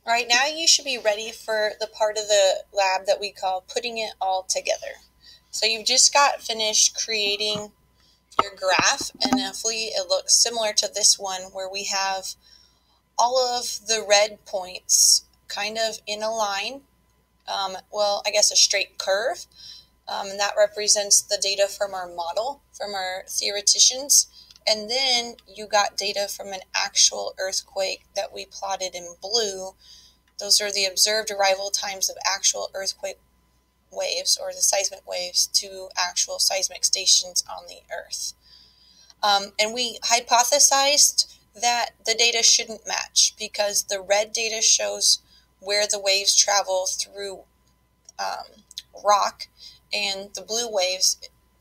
Right now you should be ready for the part of the lab that we call putting it all together. So you've just got finished creating your graph, and hopefully it looks similar to this one where we have all of the red points kind of in a line. Well, I guess a straight curve, and that represents the data from our model, from our theoreticians. And then you got data from an actual earthquake that we plotted in blue. Those are the observed arrival times of actual earthquake waves, or the seismic waves, to actual seismic stations on the Earth. And we hypothesized that the data shouldn't match because the red data shows where the waves travel through rock, and the blue waves,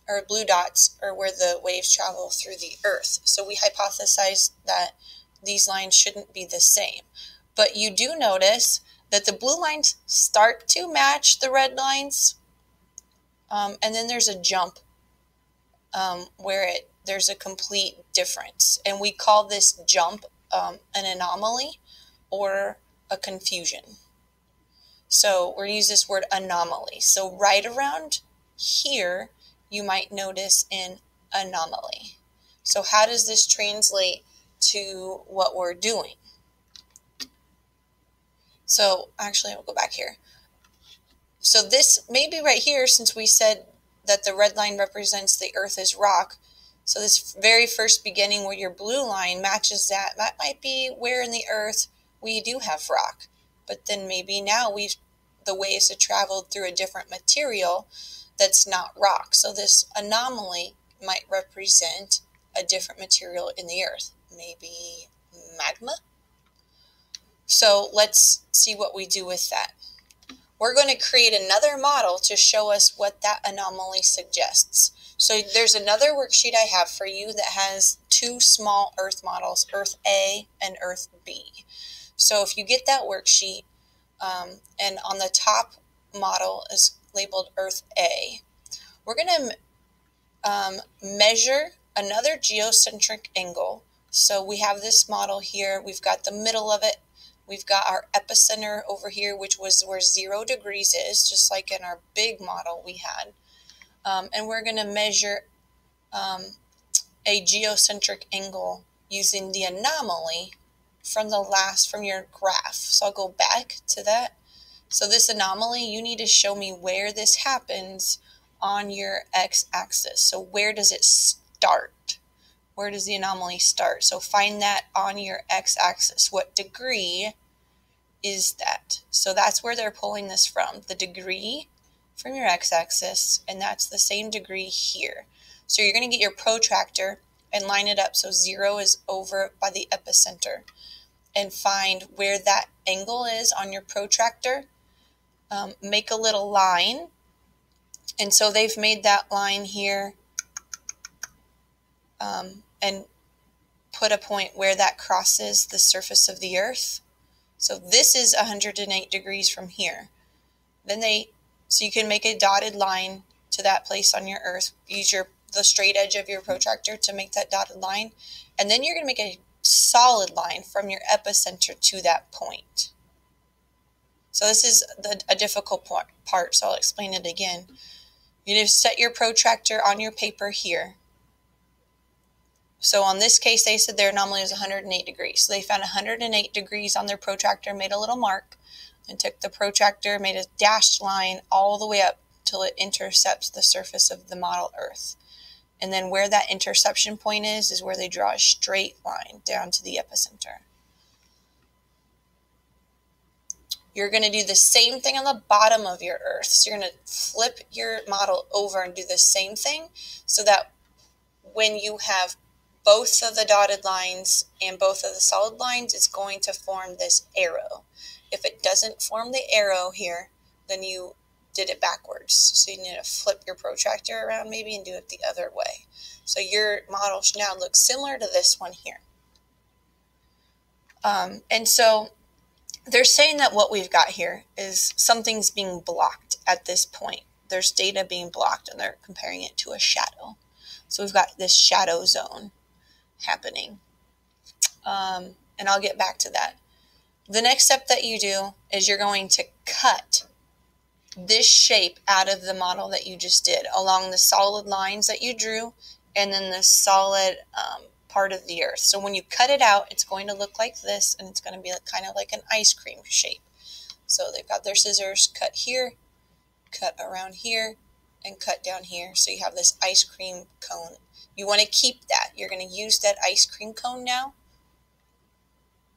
or blue dots, are where the waves travel through the Earth. So we hypothesized that these lines shouldn't be the same. But you do notice that the blue lines start to match the red lines, and then there's a jump where there's a complete difference. And we call this jump an anomaly or a confusion. So we're going to use this word anomaly. So right around here, you might notice an anomaly. So how does this translate to what we're doing? So actually, I'll go back here. So this maybe right here, since we said that the red line represents the Earth as rock, so this very first beginning where your blue line matches that might be where in the Earth we do have rock. But then maybe now the waves have traveled through a different material that's not rock. So this anomaly might represent a different material in the Earth, maybe magma. So let's see what we do with that. We're going to create another model to show us what that anomaly suggests. So there's another worksheet I have for you that has two small Earth models, Earth A and Earth B. So if you get that worksheet, and on the top model is labeled Earth A, we're going to measure another geocentric angle. So we have this model here. We've got the middle of it. We've got our epicenter over here, which was where 0 degrees is, just like in our big model we had. And we're going to measure a geocentric angle using the anomaly from your graph. So I'll go back to that. So this anomaly, you need to show me where this happens on your x-axis. So where does it start? Where does the anomaly start? So find that on your x-axis. What degree is that? So that's where they're pulling this from, the degree from your x-axis, and that's the same degree here. So you're going to get your protractor and line it up so 0 is over by the epicenter, and find where that angle is on your protractor. Make a little line, and so they've made that line here, and put a point where that crosses the surface of the Earth. So this is 108 degrees from here. So you can make a dotted line to that place on your Earth. Use the straight edge of your protractor to make that dotted line. And then you're going to make a solid line from your epicenter to that point. So this is a difficult part, so I'll explain it again. You need to set your protractor on your paper here. So on this case, they said their anomaly was 108 degrees. So they found 108 degrees on their protractor, made a little mark, and took the protractor, made a dashed line all the way up till it intercepts the surface of the model Earth. And then where that interception point is where they draw a straight line down to the epicenter. You're going to do the same thing on the bottom of your Earth. So you're going to flip your model over and do the same thing, so that when you have both of the dotted lines and both of the solid lines, it's going to form this arrow. If it doesn't form the arrow here, then you did it backwards. So you need to flip your protractor around maybe and do it the other way. So your model now looks similar to this one here. And so they're saying that what we've got here is something's being blocked at this point. There's data being blocked, and they're comparing it to a shadow. So we've got this shadow zone happening. And I'll get back to that. The next step that you do is you're going to cut this shape out of the model that you just did along the solid lines that you drew and then the solid part of the earth. So when you cut it out, it's going to look like this, and it's going to be kind of like an ice cream shape. So they've got their scissors, cut here, cut around here, and cut down here. So you have this ice cream cone. You want to keep that. You're going to use that ice cream cone now.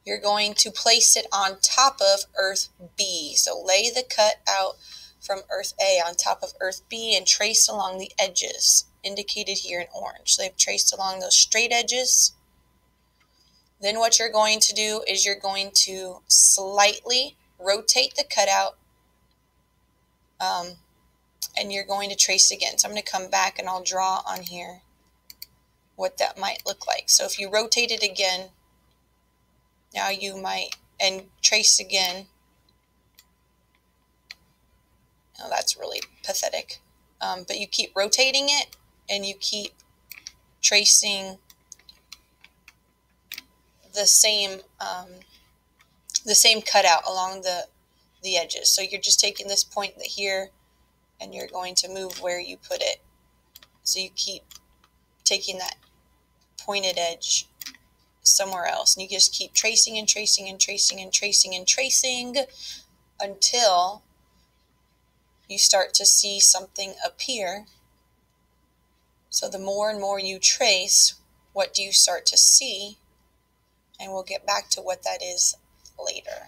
You're going to place it on top of Earth B. So lay the cut out from Earth A on top of Earth B and trace along the edges, indicated here in orange. So they've traced along those straight edges. Then what you're going to do is you're going to slightly rotate the cutout, and you're going to trace again. So I'm going to come back and I'll draw on here what that might look like. So if you rotate it again, now you might, and trace again. Oh, that's really pathetic. But you keep rotating it and you keep tracing the same cutout along the edges. So you're just taking this point here and you're going to move where you put it. So you keep taking that pointed edge somewhere else, and you just keep tracing and tracing and tracing and tracing and tracing until you start to see something appear. So the more and more you trace, what do you start to see? And we'll get back to what that is later.